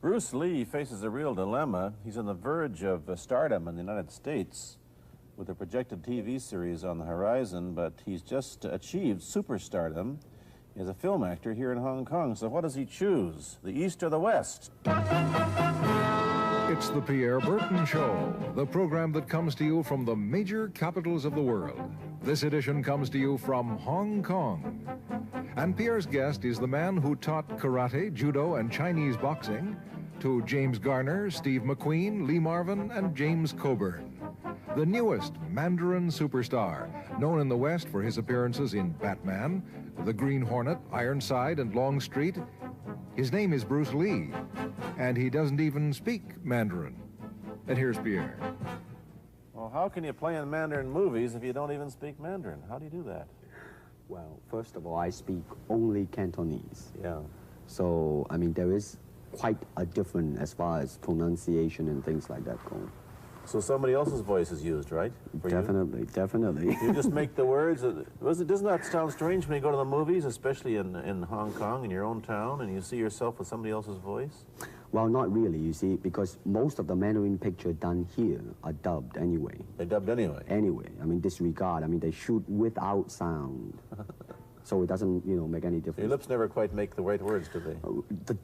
Bruce Lee faces a real dilemma. He's on the verge of stardom in the United States with a projected TV series on the horizon, but he's just achieved superstardom as a film actor here in Hong Kong. So what does he choose, the East or the West? It's the Pierre Burton Show, the program that comes to you from the major capitals of the world. This edition comes to you from Hong Kong. And Pierre's guest is the man who taught karate, judo, and Chinese boxing to James Garner, Steve McQueen, Lee Marvin, and James Coburn. The newest Mandarin superstar, known in the West for his appearances in Batman, The Green Hornet, Ironside, and Longstreet. His name is Bruce Lee, and he doesn't even speak Mandarin. And here's Pierre. Well, how can you play in Mandarin movies if you don't even speak Mandarin? How do you do that? Well, first of all, I speak only Cantonese. Yeah. So, I mean, there is quite a difference as far as pronunciation and things like that go. So somebody else's voice is used, right? Definitely, definitely. You just make the words. Doesn't that sound strange when you go to the movies, especially in Hong Kong, in your own town, and you see yourself with somebody else's voice? Well, not really, you see, because most of the Mandarin pictures done here are dubbed anyway. They dubbed anyway? Anyway. I mean, disregard. I mean, they shoot without sound. So it doesn't, you know, make any difference. Your lips never quite make the right words, do they?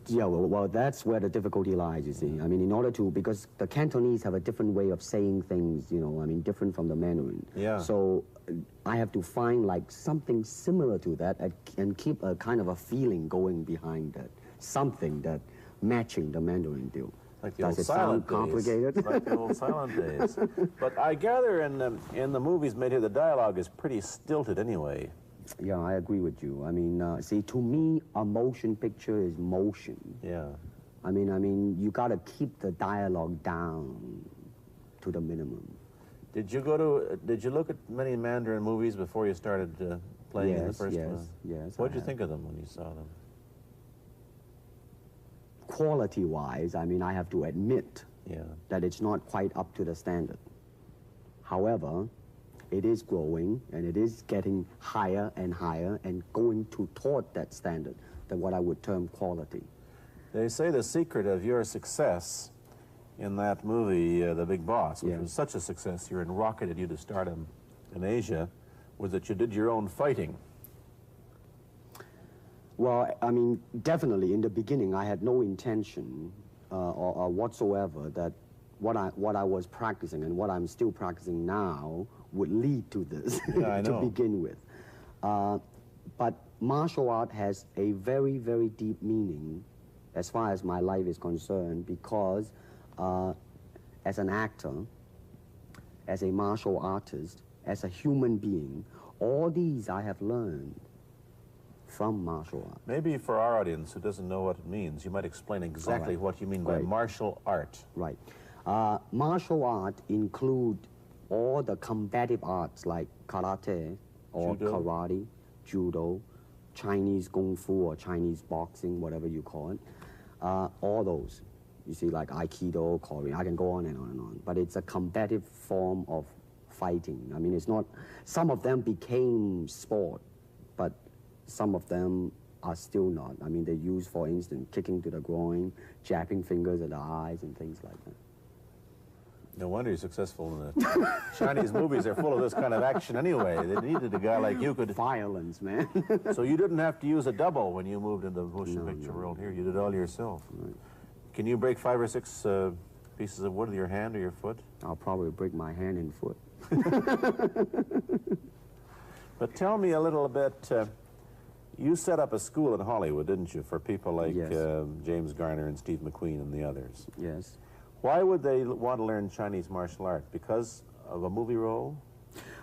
Yeah, well, that's where the difficulty lies, you see. I mean, in order to, because the Cantonese have a different way of saying things, you know, I mean, different from the Mandarin. Yeah. So I have to find, like, something similar to that and keep a kind of a feeling going behind that. Something that matching the Mandarin deal. Like the Does old it silent sound complicated? days. Like the old silent days. But I gather in the movies made here, the dialogue is pretty stilted anyway. Yeah, I agree with you. I mean, see, to me, a motion picture is motion. Yeah. I mean, you got to keep the dialogue down to the minimum. Did you look at many Mandarin movies before you started playing in the first one? Yes. What did you think of them when you saw them? Quality-wise, I mean, I have to admit that it's not quite up to the standard. However, it is growing, and it is getting higher and higher and going toward that standard, than what I would term quality. They say the secret of your success in that movie, The Big Boss, which was such a success, you're rocketed you to stardom in Asia, was that you did your own fighting. Well, I mean, definitely, in the beginning, I had no intention or whatsoever that what I was practicing and what I'm still practicing now would lead to this to begin with. But martial art has a very, very deep meaning as far as my life is concerned, because as an actor, as a martial artist, as a human being, all these I have learned from martial art. Maybe for our audience who doesn't know what it means, you might explain exactly what you mean by martial art. Right. Martial art include all the combative arts like karate or karate, judo, Chinese kung fu or Chinese boxing, whatever you call it. All those. You see, like Aikido, Korean, I can go on and on and on. But it's a combative form of fighting. I mean, it's not, some of them became sport, but some of them are still not. I mean, they use, for instance, kicking to the groin, jabbing fingers at the eyes and things like that. No wonder you're successful in the Chinese movies. They're full of this kind of action anyway. They needed a guy like you could... Violence, man. So you didn't have to use a double when you moved into the motion picture world here. You did it all yourself. Right. Can you break 5 or 6 pieces of wood with your hand or your foot? I'll probably break my hand and foot. But tell me a little bit... you set up a school in Hollywood, didn't you, for people like James Garner and Steve McQueen and the others? Yes. Why would they want to learn Chinese martial art? Because of a movie role?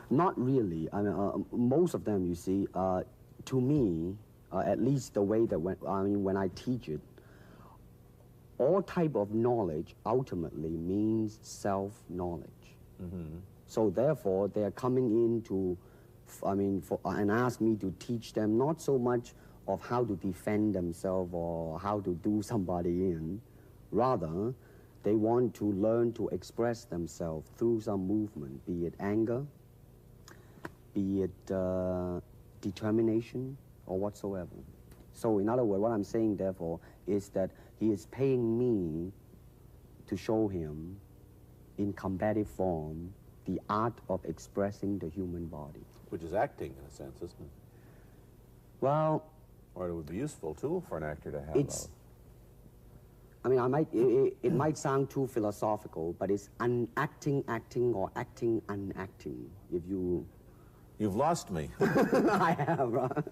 Not really. I mean, most of them, you see, to me, at least the way that when I teach it, all type of knowledge ultimately means self-knowledge. Mm-hmm. So therefore, they're coming in to, and ask me to teach them not so much of how to defend themselves or how to do somebody in. Rather, they want to learn to express themselves through some movement, be it anger, be it determination, or whatsoever. So in other words, what I'm saying, therefore, is that he is paying me to show him in combative form the art of expressing the human body. Which is acting, in a sense, isn't it? Well, or it would be a useful tool for an actor to have. It's, I mean, it might sound too philosophical, but it's unacting acting or acting unacting. If you... You've lost me. I have, right?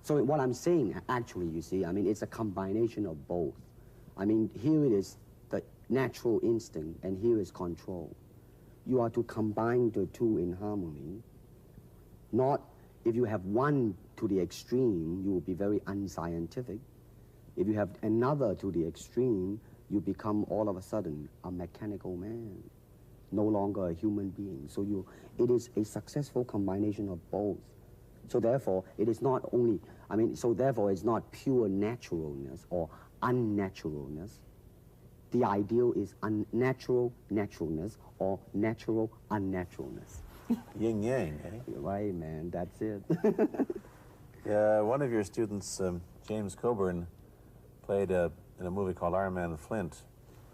So what I'm saying, actually, you see, I mean, it's a combination of both. I mean, here it is the natural instinct, and here is control. You are to combine the two in harmony. Not, if you have one to the extreme, you will be very unscientific. If you have another to the extreme, you become all of a sudden a mechanical man, no longer a human being. So it is a successful combination of both. So therefore, it is not only, I mean, so therefore it's not pure naturalness or unnaturalness. The ideal is unnatural naturalness or natural unnaturalness. Yin yang, eh? Right, man, that's it. One of your students, James Coburn, played in a movie called Our Man Flint,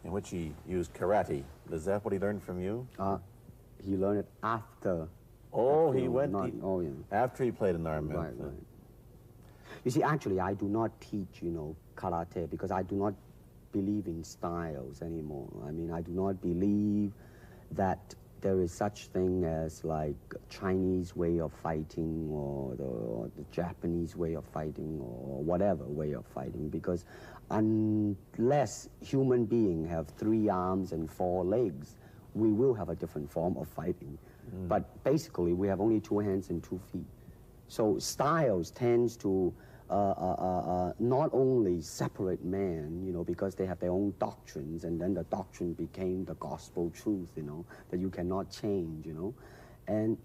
in which he used karate. Is that what he learned from you? He learned it after. Oh, he went yeah. after he played in Our Man Right, Flint. right. You see, actually, I do not teach, you know, karate because I do not believe in styles anymore. I mean, I do not believe that there is such thing as like Chinese way of fighting or the Japanese way of fighting or whatever way of fighting, because unless human beings have 3 arms and 4 legs, we will have a different form of fighting. But basically, we have only 2 hands and 2 feet. So styles tends to not only separate man, you know, because they have their own doctrines, and then the doctrine became the gospel truth, you know, that you cannot change, you know.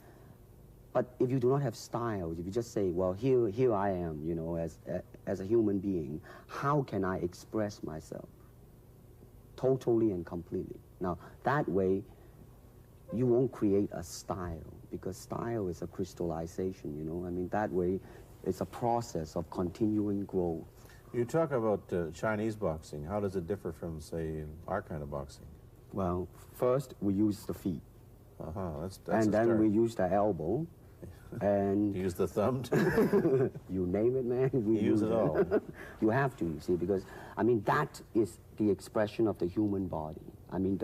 But if you do not have styles, if you just say, well, here I am, you know, as a human being, how can I express myself totally and completely? Now, that way, you won't create a style, because style is a crystallization, you know. I mean, that way, it's a process of continuing growth. You talk about Chinese boxing. How does it differ from, say, our kind of boxing? Well, first, we use the feet. That's and then start. we use the elbow. And you use the thumb, too? You name it, man. We use it all. You have to, you see, because, I mean, that is the expression of the human body. I mean,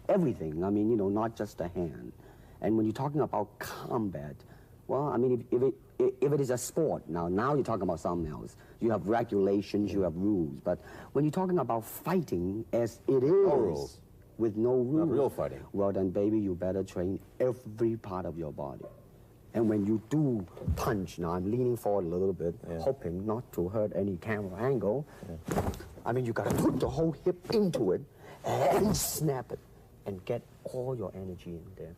everything. I mean, you know, not just the hand. And when you're talking about combat, well, I mean, if it is a sport, now you're talking about something else. You have regulations, you have rules. But when you're talking about fighting as it is, no rules. With no rules. Not real fighting. Well, then, baby, you better train every part of your body. And when you do punch, now I'm leaning forward a little bit, hoping not to hurt any camera angle. I mean, you gotta put the whole hip into it and snap it and get all your energy in there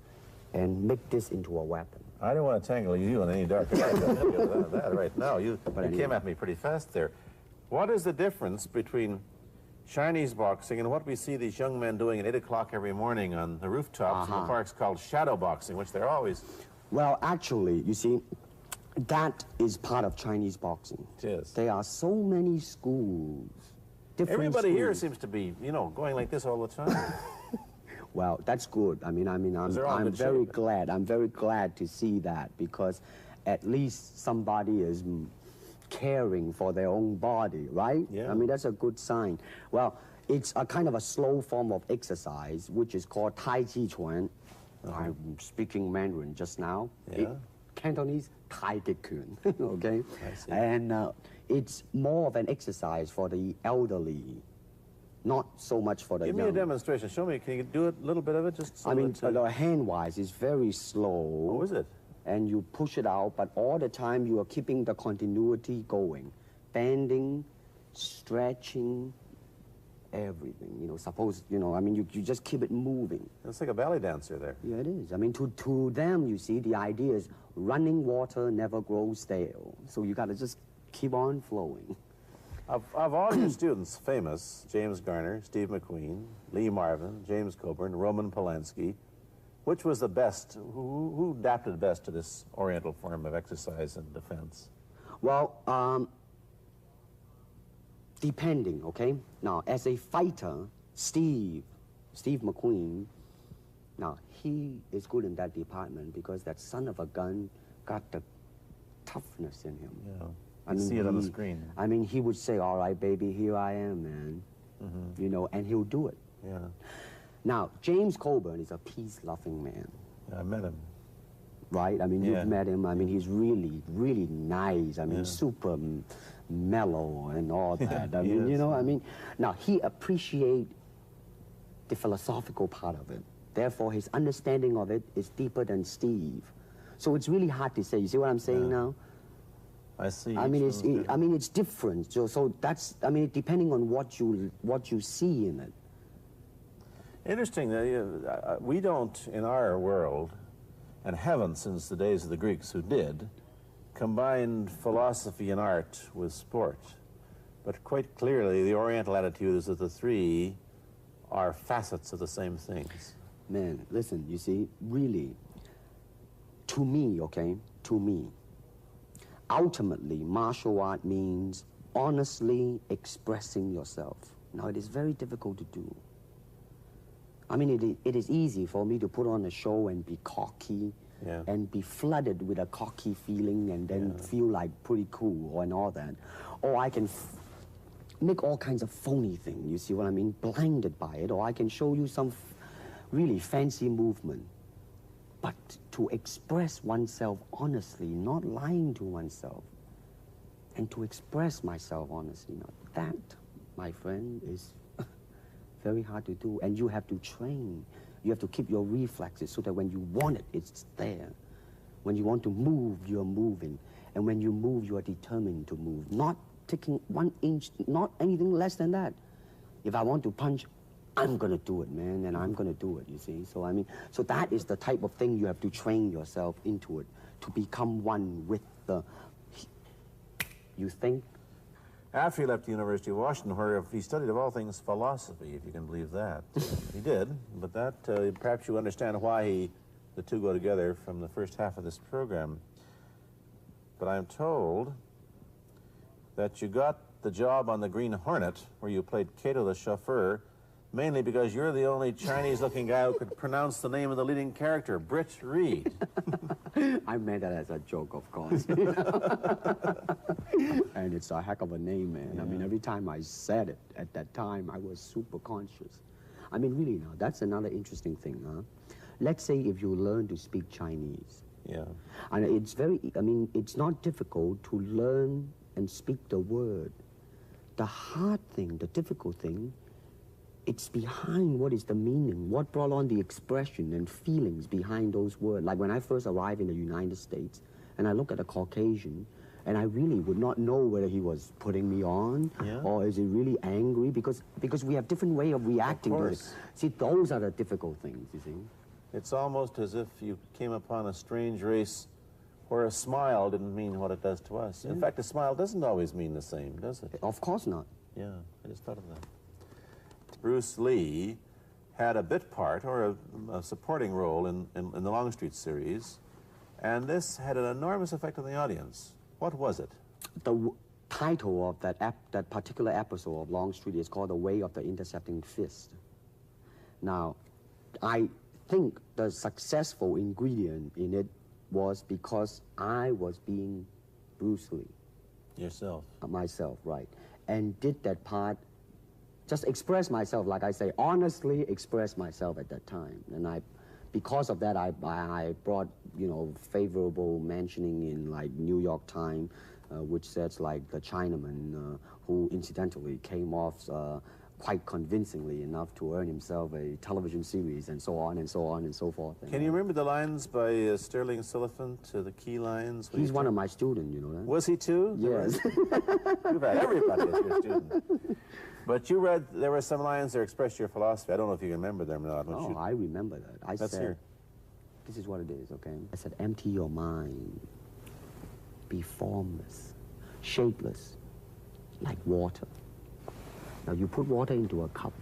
and make this into a weapon. I don't want to tangle you in any dark that right now. You came at me pretty fast there. What is the difference between Chinese boxing and what we see these young men doing at 8 o'clock every morning on the rooftops in the parks called shadow boxing, which they're always... Well, actually, you see, that is part of Chinese boxing. It is. There are so many schools, different Everybody schools. here seems to be, you know, going like this all the time. Well, that's good. I'm very glad. I'm very glad to see that, because at least somebody is caring for their own body, right? Yeah. I mean, that's a good sign. Well, it's a kind of a slow form of exercise, which is called Tai Chi Chuan. I'm speaking Mandarin just now. Yeah. Cantonese, Tai Chi Chuan, okay? I see. And it's more of an exercise for the elderly, not so much for the young. Give me a demonstration. Show me. Can you do a little bit of it? Just so I mean, that, hand-wise, it's very slow. Oh, is it? And you push it out, but all the time you are keeping the continuity going. Bending, stretching, everything. You know, suppose, you know, I mean, you just keep it moving. It's like a ballet dancer there. Yeah, it is. I mean, to them, you see, the idea is running water never grows stale. So you got to just keep on flowing. Of all your students, famous, James Garner, Steve McQueen, Lee Marvin, James Coburn, Roman Polanski, which was the best? Who adapted best to this Oriental form of exercise and defense? Well, depending, okay? Now, as a fighter, Steve McQueen, now, he is good in that department because that son of a gun got the toughness in him. Yeah. I You mean, see it on the screen. I mean, he would say, all right, baby, here I am, man. You know, and he'll do it. Yeah. Now, James Coburn is a peace-loving man, Yeah, I met him. right? I mean, Yeah. you've met him. I mean, he's really, really nice. I mean, Yeah. super mellow and all that. I He mean, is, you know, yeah. I mean, now, he appreciates the philosophical part of it. Therefore, his understanding of it is deeper than Steve. So it's really hard to say. You see what I'm saying Yeah. now? I see. I mean, each it's one's different. I mean, it's different. So that's, I mean, depending on what you see in it. Interesting that we don't, in our world, and haven't since the days of the Greeks who did, combined philosophy and art with sport. But quite clearly, the Oriental attitude is that the three are facets of the same things. Man, listen, you see, really, to me, okay, to me, ultimately, martial art means honestly expressing yourself. Now, it is very difficult to do. I mean, it is easy for me to put on a show and be cocky Yeah. and be flooded with a cocky feeling and then feel like pretty cool and all that. Or I can make all kinds of phony things, you see what I mean? Blinded by it. Or I can show you some really fancy movement. But to express oneself honestly, not lying to oneself, and to express myself honestly, now that, my friend, is very hard to do. And you have to train. You have to keep your reflexes so that when you want it, it's there. When you want to move, you're moving. And when you move, you are determined to move. Not taking 1 inch, not anything less than that. If I want to punch, I'm gonna do it, man, and I'm gonna do it, you see? So, I mean, so that is the type of thing you have to train yourself into it, to become one with the, you think? After he left the University of Washington, where he studied, of all things, philosophy, if you can believe that. He did, but that, perhaps you understand why the two go together from the first half of this program. But I'm told that you got the job on the Green Hornet, where you played Cato the chauffeur, mainly because you're the only Chinese-looking guy who could pronounce the name of the leading character, Britt Reed. I meant that as a joke, of course. And it's a heck of a name, man. I mean, every time I said it at that time, I was super conscious. I mean, really now, that's another interesting thing, huh? Let's say if you learn to speak Chinese. Yeah. And it's very, I mean, it's not difficult to learn and speak the word. The hard thing, the difficult thing, it's behind what is the meaning, what brought on the expression and feelings behind those words. Like when I first arrived in the United States, and I look at a Caucasian, and I really would not know whether he was putting me on, or is he really angry, because we have different way of reacting to it. See, those are the difficult things, you see. It's almost as if you came upon a strange race where a smile didn't mean what it does to us. In fact, a smile doesn't always mean the same, does it? Of course not. Yeah, I just thought of that. Bruce Lee had a bit part, or a supporting role in the Longstreet series, and this had an enormous effect on the audience. What was it? The title of that particular episode of Longstreet is called The Way of the Intercepting Fist. Now, I think the successful ingredient in it was because I was being Bruce Lee. Yourself. Myself, right. And did that part, just express myself, like I say, honestly express myself at that time. And because of that, I brought, you know, favorable mentioning in, like, New York Times, which says, like, the Chinaman, who incidentally came off quite convincingly enough to earn himself a television series, and so on and so on and so forth. Can you remember the lines by Sterling Siliphant, the key lines? He's one of my students, you know that? Was he too? Yes. You've had everybody as your student. But you read, there were some lines that expressed your philosophy. I don't know if you remember them or not. Oh, I remember that. I Let's said, hear. this is what it is, okay? I said, empty your mind. Be formless, shapeless, like water. Now, you put water into a cup,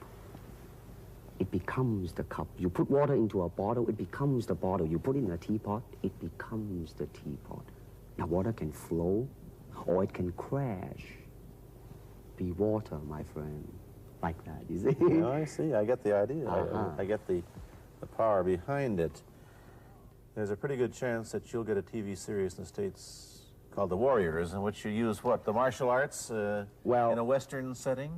it becomes the cup. You put water into a bottle, it becomes the bottle. You put it in a teapot, it becomes the teapot. Now, water can flow, or it can crash, be water, my friend. Like that, you see? No, I see. I get the idea. I get the power behind it. There's a pretty good chance that you'll get a TV series in the States called The Warriors, in which you use what, the martial arts well, in a Western setting?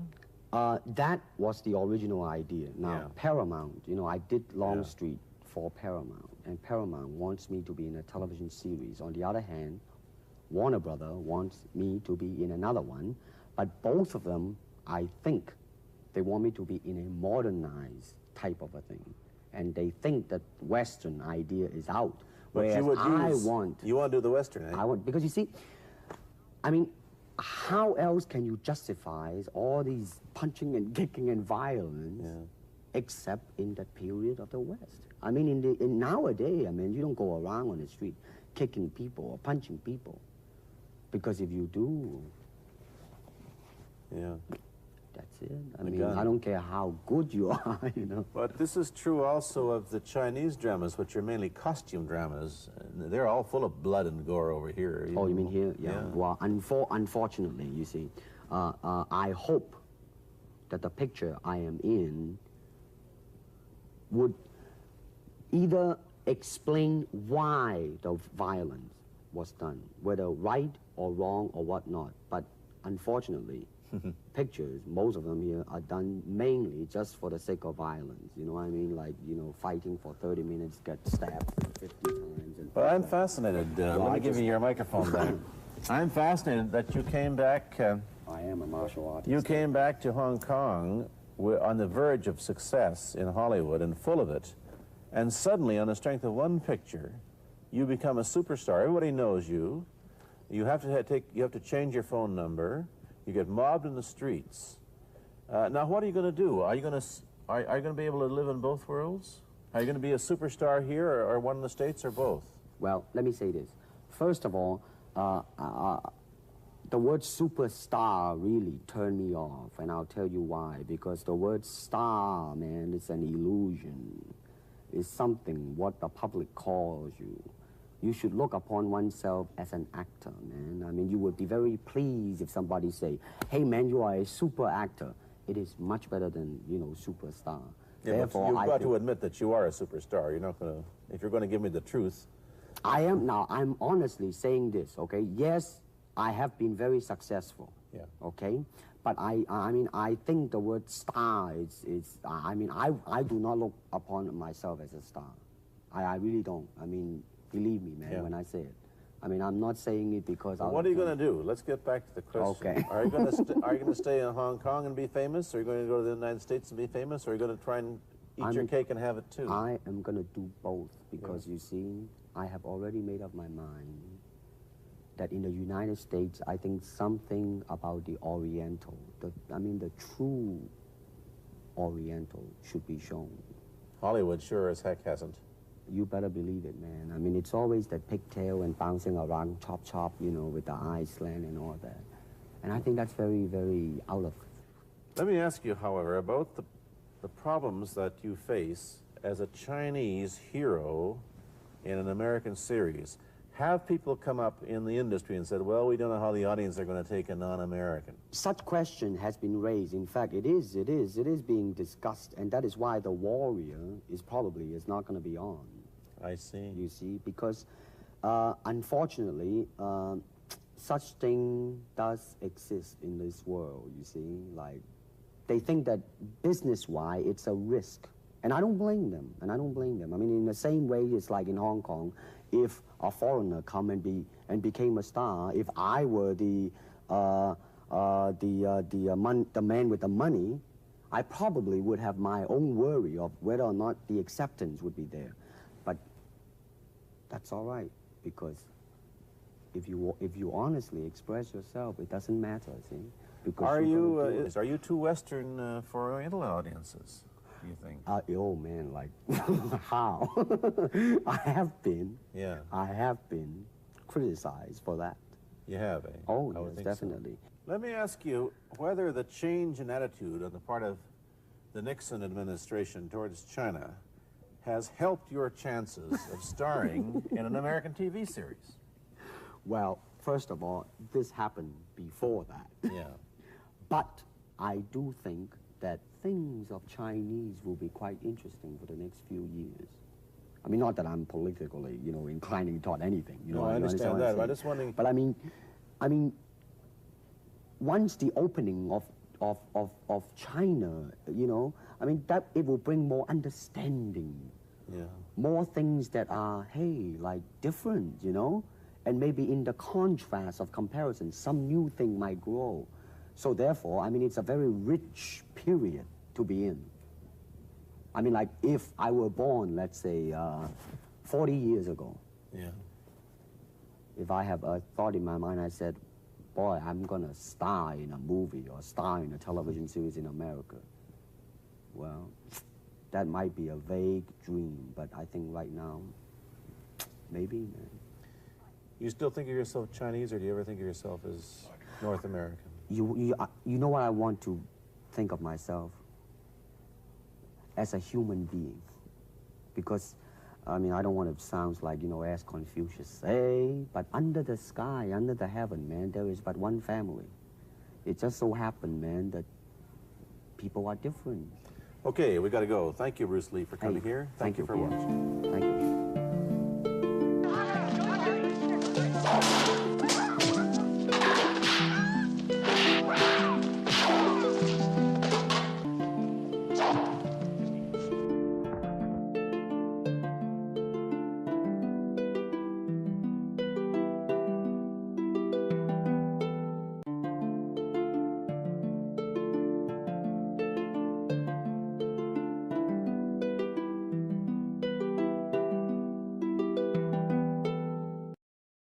That was the original idea. Now, Yeah. Paramount, you know, I did Longstreet for Paramount, and Paramount wants me to be in a television series. On the other hand, Warner Brother wants me to be in another one, but both of them, I think, they want me to be in a modernized type of a thing. And they think that Western idea is out. But Whereas you would you want to do the Western, eh? I want, because you see, I mean, how else can you justify all these punching and kicking and violence except in that period of the West? I mean, in nowadays, I mean, you don't go around on the street kicking people or punching people. Because if you do, that's it. I mean, I don't care how good you are, you know. But this is true also of the Chinese dramas, which are mainly costume dramas. They're all full of blood and gore over here. Oh, you mean here? Yeah. Well, unfortunately, you see, I hope that the picture I am in would either explain why the violence was done, whether right or wrong or whatnot. But unfortunately, pictures, most of them here, are done mainly just for the sake of violence. You know what I mean? Like, you know, fighting for 30 minutes, get stabbed 50 times. And well, I'm fascinated. Let me give you your microphone back. I'm fascinated that you came back. I am a martial artist. You came back to Hong Kong on the verge of success in Hollywood and full of it. And suddenly, on the strength of one picture, you become a superstar. Everybody knows you. You have to change your phone number. You get mobbed in the streets. Now, what are you going to do? Are you going to be able to live in both worlds? Are you going to be a superstar here, or one in the States, or both? Well, let me say this. First of all, the word superstar really turned me off, and I'll tell you why. Because the word star, man, is an illusion. It's something what the public calls you. You should look upon oneself as an actor, man. I mean, you would be very pleased if somebody say, hey, man, you are a super actor. It is much better than, you know, superstar. Yeah, therefore, you've got to admit that you are a superstar. You're not going to, if you're going to give me the truth. I'm honestly saying this, okay? Yes, I have been very successful, okay? But I mean, I think the word star I mean, I do not look upon myself as a star. I really don't. I mean, believe me, man, when I say it. I mean, I'm not saying it because I... What are you going to do? Let's get back to the question. Okay. Are you going to stay in Hong Kong and be famous? Or are you going to go to the United States and be famous? Or are you going to try and eat your cake and have it too? I am going to do both because, you see, I have already made up my mind that in the United States, I think something about the Oriental, the true Oriental should be shown. Hollywood sure as heck hasn't. You better believe it, man. I mean, it's always that pigtail and bouncing around, chop, you know, with the eyes slant and all that. And I think that's very, very out of... Let me ask you, however, about the problems that you face as a Chinese hero in an American series. Have people come up in the industry and said, well, we don't know how the audience are going to take a non-American? Such question has been raised. In fact, it is being discussed, and that is why The Warrior is not going to be on. I see. You see, because unfortunately, such thing does exist in this world, you see. Like, they think that business-wise, it's a risk. And I don't blame them, I mean, in the same way, it's like in Hong Kong, if a foreigner come and became a star, if I were the man with the money, I probably would have my own worry of whether or not the acceptance would be there. But that's all right, because if you honestly express yourself, it doesn't matter, see? Because are you too Western for Oriental audiences, do you think? Oh man, like how? I have been criticized for that. You have, eh? Oh yes, definitely. So. Let me ask you whether the change in attitude on the part of the Nixon administration towards China has helped your chances of starring in an American TV series. Well, first of all, this happened before that. Yeah. But I do think that things of Chinese will be quite interesting for the next few years. I mean, not that I'm politically, inclining toward anything. No, I understand that, but I'm just wondering. But I mean, once the opening of China, that it will bring more understanding. Yeah. More things that are, hey, like different, and maybe in the contrast of comparison, some new thing might grow. So therefore, it's a very rich period to be in. Like if I were born, let's say, 40 years ago. Yeah. If I have a thought in my mind, I said, boy, I'm gonna star in a movie or star in a television series in America. Well, that might be a vague dream, but I think right now, maybe, man. You still think of yourself Chinese, or do you ever think of yourself as North American? You know what I want to think of myself? As a human being. Because, I don't want to sound like, as Confucius say, but under the sky, under the heaven, man, there is but one family. It just so happened, man, that people are different. Okay, we got to go. Thank you, Bruce Lee, for coming here. Thank you for watching. Thank you.